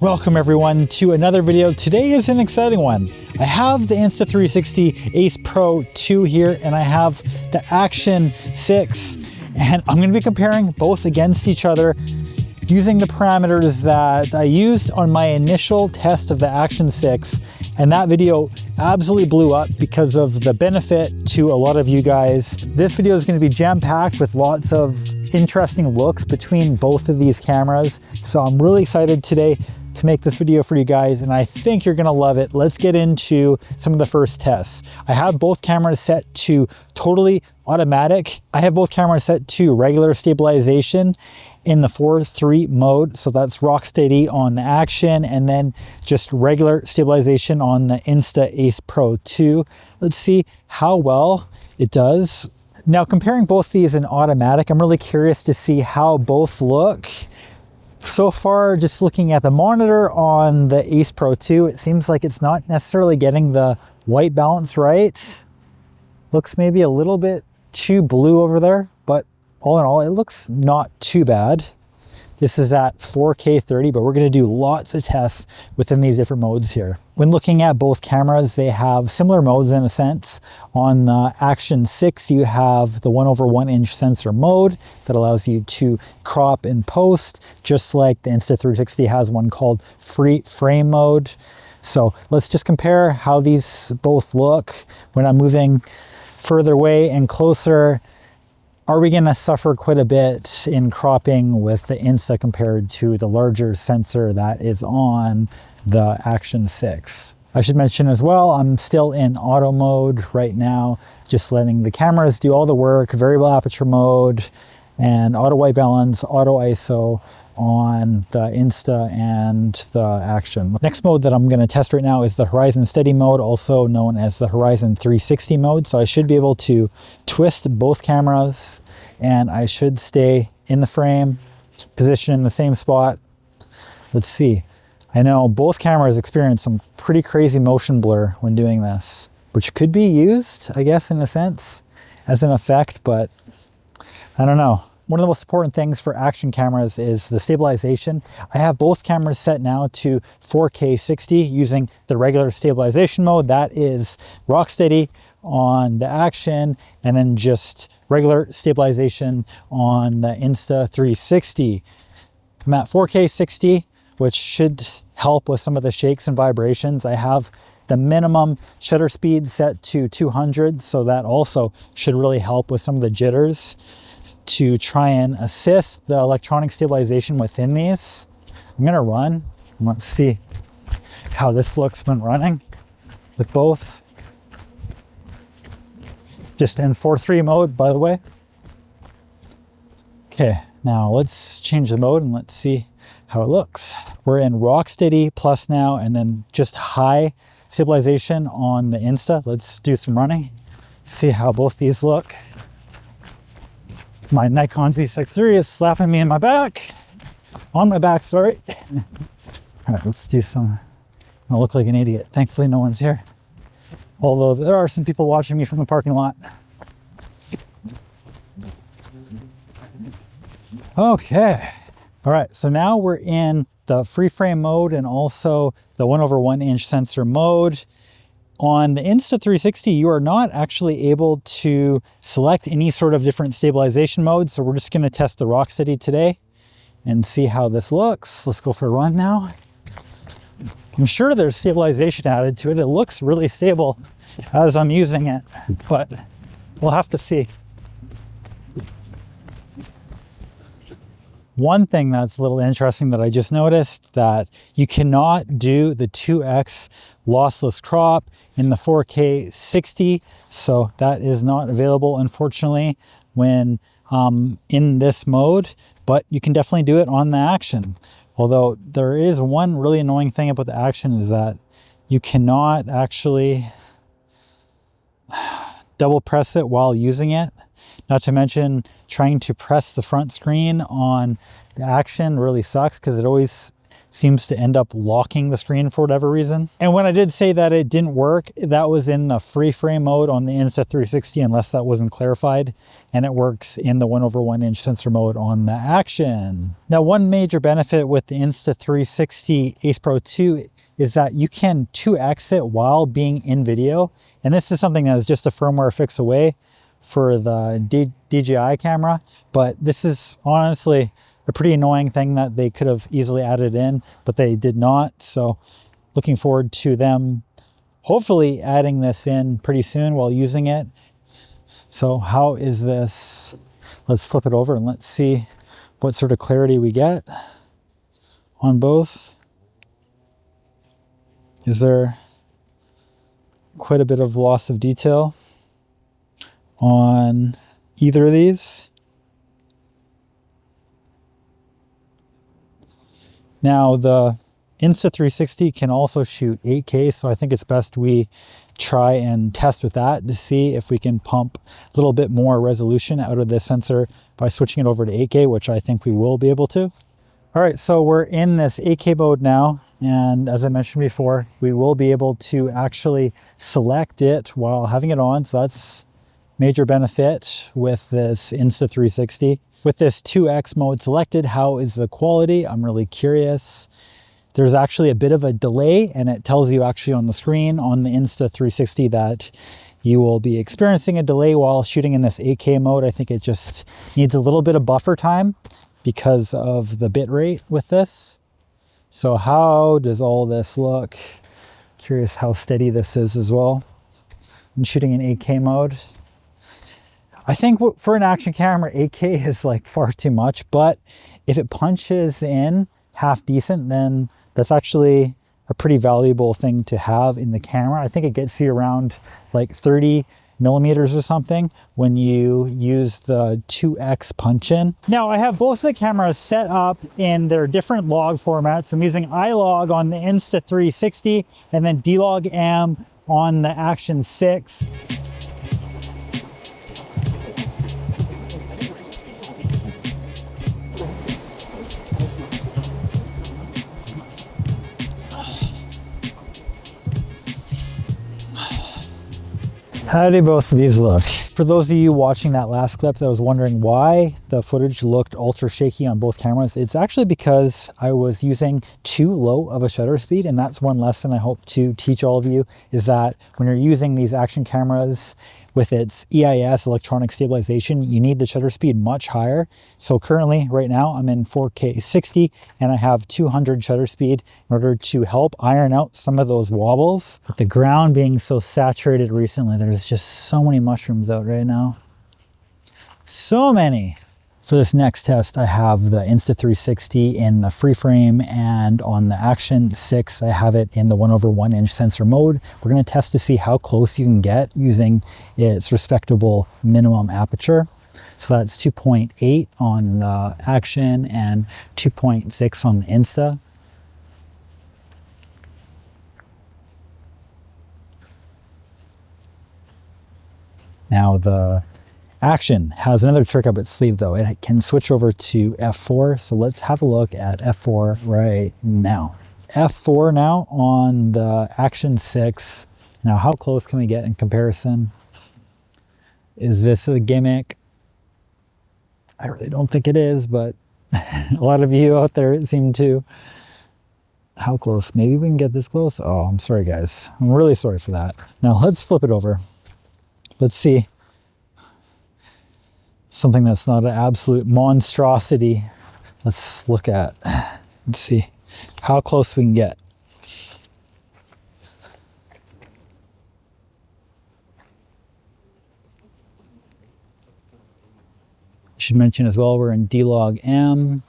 Welcome everyone to another video. Today is an exciting one. I have the Insta360 Ace Pro 2 here and I have the Action 6, and I'm going to be comparing both against each other using the parameters that I used on my initial test of the Action 6, and that video absolutely blew up because of the benefit to a lot of you guys. This video is going to be jam-packed with lots of interesting looks between both of these cameras, so I'm really excited today to make this video for you guys, and I think you're gonna love it. Let's get into some of the first tests. I have both cameras set to totally automatic. I have both cameras set to regular stabilization in the 4:3 mode, so that's rock steady on the Action, and then just regular stabilization on the Insta Ace Pro 2. Let's see how well it does. Now, comparing both these in automatic, I'm really curious to see how both look. So far, just looking at the monitor on the Ace Pro 2, it seems like it's not necessarily getting the white balance right. Looks maybe a little bit too blue over there, but all in all, it looks not too bad. This is at 4K 30, but we're going to do lots of tests within these different modes here. When looking at both cameras, they have similar modes in a sense. On the Action 6, you have the 1/1 inch sensor mode that allows you to crop and post, just like the Insta360 has one called Freeframe mode. So let's just compare how these both look. When I'm moving further away and closer, are we going to suffer quite a bit in cropping with the Insta compared to the larger sensor that is on the Action 6? I should mention as well, I'm still in auto mode right now, just letting the cameras do all the work, variable aperture mode, and auto white balance, auto ISO on the Insta and the Action. Next mode that I'm going to test right now is the Horizon Steady mode, also known as the Horizon 360 mode. So I should be able to twist both cameras and I should stay in the frame, position in the same spot. Let's see. I know both cameras experience some pretty crazy motion blur when doing this, which could be used, I guess, in a sense, as an effect, but I don't know. One of the most important things for Action cameras is the stabilization. I have both cameras set now to 4K 60 using the regular stabilization mode. That is rock steady on the Action, and then just regular stabilization on the Insta360. I'm at 4K 60, which should help with some of the shakes and vibrations. I have the minimum shutter speed set to 200, so that also should really help with some of the jitters to try and assist the electronic stabilization within these. I'm gonna run. Let's see how this looks when running with both. Just in 4:3 mode, by the way. Okay, now let's change the mode and let's see how it looks. We're in rock steady plus now, and then just high stabilization on the Insta. Let's do some running, see how both these look. My Nikon Z6 III is slapping me in my back. On my back, sorry. All right, let's do some. I look like an idiot. Thankfully, no one's here. Although there are some people watching me from the parking lot. Okay. All right, so now we're in the Freeframe mode and also the 1/1 inch sensor mode. On the Insta360, you are not actually able to select any sort of different stabilization mode, so we're just going to test the rock steady today and see how this looks. Let's go for a run now. I'm sure there's stabilization added to it. It looks really stable as I'm using it, but we'll have to see. One thing that's a little interesting that I just noticed, that you cannot do the 2x lossless crop in the 4K 60, so that is not available, unfortunately, when in this mode, but you can definitely do it on the Action. Although there is one really annoying thing about the Action, is that you cannot actually double press it while using it. Not to mention, trying to press the front screen on the Action really sucks because it always seems to end up locking the screen for whatever reason. And when I did say that it didn't work, that was in the Freeframe mode on the Insta360, unless that wasn't clarified, and it works in the 1/1 inch sensor mode on the Action. Now, one major benefit with the Insta360 Ace Pro 2 is that you can 2x it while being in video. And this is something that is just a firmware fix away for the DJI camera, but this is honestly a pretty annoying thing that they could have easily added in, but they did not. So looking forward to them hopefully adding this in pretty soon while using it. So how is this? Let's flip it over and let's see what sort of clarity we get on both. Is there quite a bit of loss of detail on either of these? Now, the Insta360 can also shoot 8K, so I think it's best we try and test with that to see if we can pump a little bit more resolution out of this sensor by switching it over to 8K, which I think we will be able to. All right, so we're in this 8K mode now, and as I mentioned before, we will be able to actually select it while having it on, so that's major benefit with this Insta360. With this 2x mode selected, how is the quality? I'm really curious. There's actually a bit of a delay, and it tells you actually on the screen on the Insta360 that you will be experiencing a delay while shooting in this 8K mode. I think it just needs a little bit of buffer time because of the bit rate with this. So how does all this look? Curious how steady this is as well. I'm shooting in 8K mode. I think for an action camera, 8K is like far too much, but if it punches in half decent, then that's actually a pretty valuable thing to have in the camera. I think it gets you around like 30 millimeters or something when you use the 2x punch in. Now I have both the cameras set up in their different log formats. I'm using iLog on the Insta360 and then D-Log-M on the Action 6. How do both of these look? For those of you watching that last clip that was wondering why the footage looked ultra shaky on both cameras, it's actually because I was using too low of a shutter speed, and that's one lesson I hope to teach all of you, is that when you're using these action cameras with its EIS, electronic stabilization, you need the shutter speed much higher. So currently, right now, I'm in 4K 60 and I have 200 shutter speed in order to help iron out some of those wobbles. With the ground being so saturated recently, there's just so many mushrooms out right now. So many. For this next test, I have the Insta360 in the Freeframe, and on the Action 6, I have it in the 1/1 inch sensor mode. We're gonna test to see how close you can get using its respectable minimum aperture. So that's 2.8 on the Action and 2.6 on the Insta. Now the Action has another trick up its sleeve though. It can switch over to f4. So let's have a look at f4 right now. f4 now on the Action 6. Now how close can we get in comparison? Is this a gimmick? I really don't think it is, but a lot of you out there seem to. How close? Maybe we can get this close? Oh, I'm sorry guys. I'm really sorry for that. Now let's flip it over. Let's see. Something that's not an absolute monstrosity. Let's look at, let's see how close we can get. I should mention as well, we're in D-Log-M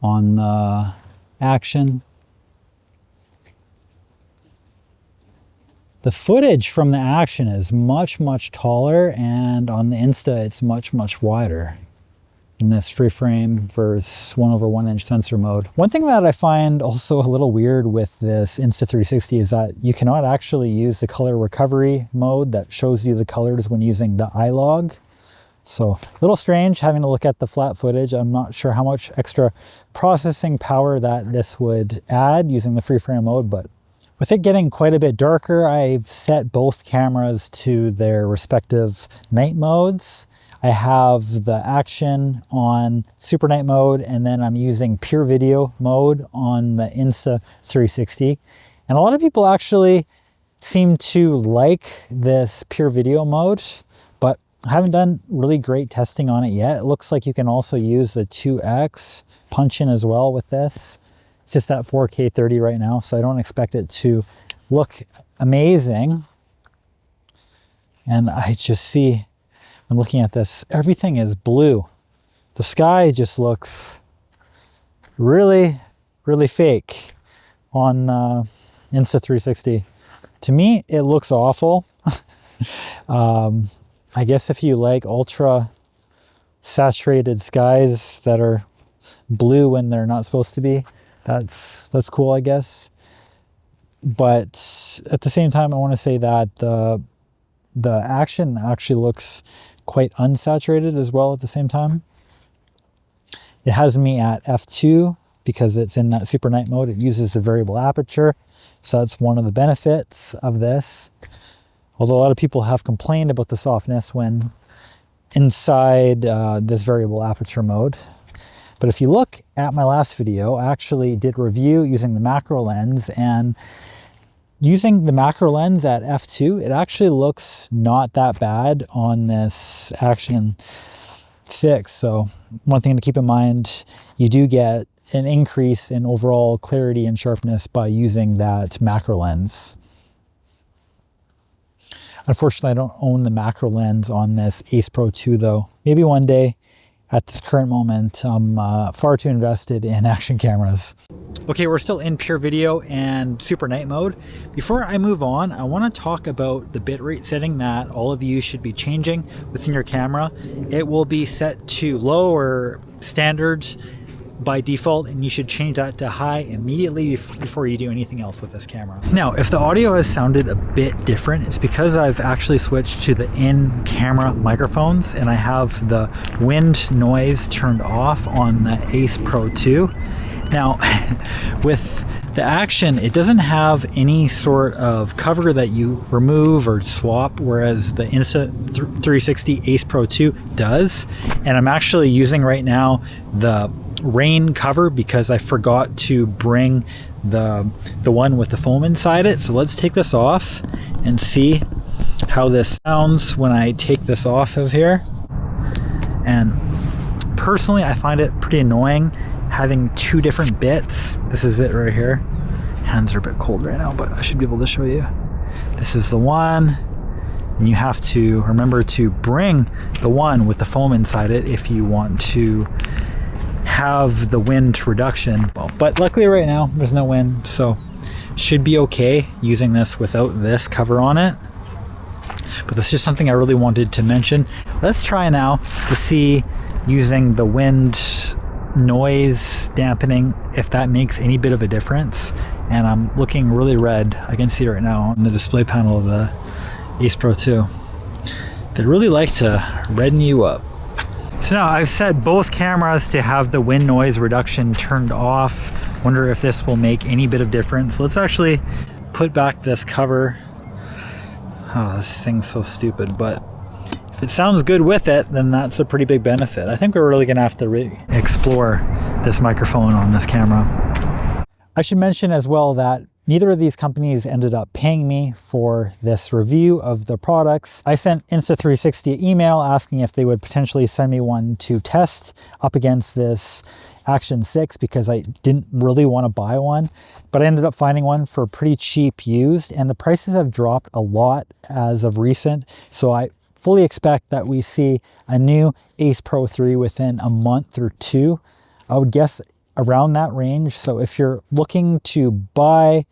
on the Action. The footage from the Action is much, much taller, and on the Insta, it's much, much wider in this Freeframe versus 1/1 inch sensor mode. One thing that I find also a little weird with this Insta360 is that you cannot actually use the color recovery mode that shows you the colors when using the iLog. So a little strange having to look at the flat footage. I'm not sure how much extra processing power that this would add using the freeframe mode, but with it getting quite a bit darker, I've set both cameras to their respective night modes. I have the Action on Supernight mode, and then I'm using pure video mode on the Insta360. And a lot of people actually seem to like this pure video mode, but I haven't done really great testing on it yet. It looks like you can also use the 2X punch in as well with this. It's just at 4K 30 right now, so I don't expect it to look amazing. And I just see, when looking at this, everything is blue. The sky just looks really, really fake on Insta360. To me, it looks awful. I guess if you like ultra saturated skies that are blue when they're not supposed to be, that's cool, I guess. But at the same time, I want to say that the Action actually looks quite unsaturated as well at the same time. It has me at f2 because it's in that super night mode. It uses the variable aperture, so that's one of the benefits of this. Although a lot of people have complained about the softness when inside this variable aperture mode. But if you look at my last video, I actually did review using the macro lens, and using the macro lens at f2, it actually looks not that bad on this Action 6. So one thing to keep in mind, you do get an increase in overall clarity and sharpness by using that macro lens. Unfortunately, I don't own the macro lens on this Ace Pro 2 though. Maybe one day. At this current moment, I'm far too invested in action cameras. Okay, we're still in pure video and super night mode. Before I move on, I want to talk about the bitrate setting that all of you should be changing within your camera. It will be set to low or standard by default, and you should change that to high immediately before you do anything else with this camera. Now, if the audio has sounded a bit different, it's because I've actually switched to the in-camera microphones, and I have the wind noise turned off on the Ace Pro 2. Now, with the Action, it doesn't have any sort of cover that you remove or swap, whereas the Insta360 Ace Pro 2 does. And I'm actually using right now the rain cover because I forgot to bring the one with the foam inside it. So let's take this off and see how this sounds when I take this off of here. And personally, I find it pretty annoying having two different bits. This is it right here. Hands are a bit cold right now, but I should be able to show you. This is the one, and you have to remember to bring the one with the foam inside it if you want to have the wind reduction. Well, but luckily right now there's no wind, so should be okay using this without this cover on it. But that's just something I really wanted to mention. Let's try now to see using the wind noise dampening if that makes any bit of a difference. And I'm looking really red. I can see right now on the display panel of the Ace Pro 2. They really like to redden you up. So now I've set both cameras to have the wind noise reduction turned off. Wonder if this will make any bit of difference. Let's actually put back this cover. Oh, this thing's so stupid, but if it sounds good with it, then that's a pretty big benefit. I think we're really gonna have to explore this microphone on this camera. I should mention as well that neither of these companies ended up paying me for this review of the products. I sent Insta360 an email asking if they would potentially send me one to test up against this Action 6 because I didn't really want to buy one, but I ended up finding one for pretty cheap used, and the prices have dropped a lot as of recent. So I fully expect that we see a new Ace Pro 3 within a month or two. I would guess around that range. So if you're looking to buy,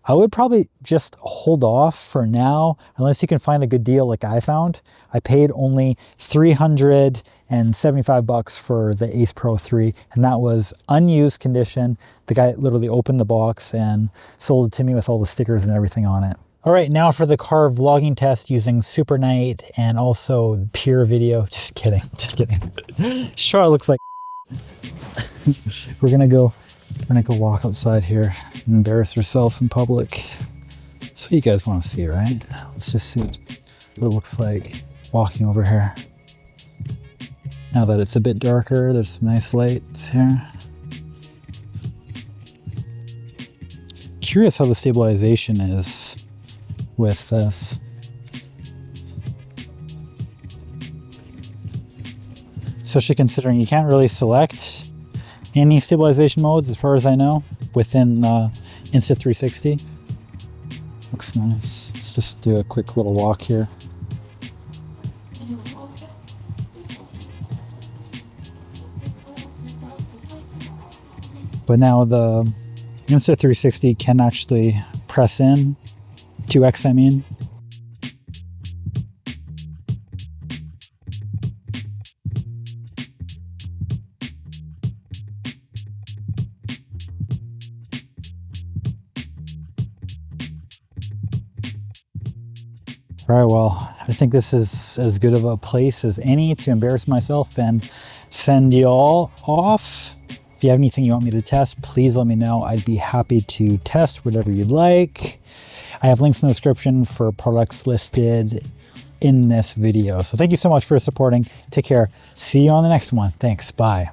I would probably just hold off for now unless you can find a good deal like I found. I paid only $375 for the Ace Pro 3, and that was unused condition. The guy literally opened the box and sold it to me with all the stickers and everything on it. All right, now for the car vlogging test using Supernight and also purevideo. Just kidding, just kidding. Sure, it looks like we're gonna go walk outside here and embarrass ourselves in public. That's what you guys want to see, right? Let's just see what it looks like walking over here. Now that it's a bit darker, there's some nice lights here. Curious how the stabilization is with this. Especially considering you can't really select any stabilization modes as far as I know within Insta360. Looks nice. Let's just do a quick little walk here. But now the Insta360 can actually press in, 2x I mean. All right, well, I think this is as good of a place as any to embarrass myself and send you all off. If you have anything you want me to test, please let me know. I'd be happy to test whatever you'd like. I have links in the description for products listed in this video. So thank you so much for supporting. Take care. See you on the next one. Thanks. Bye.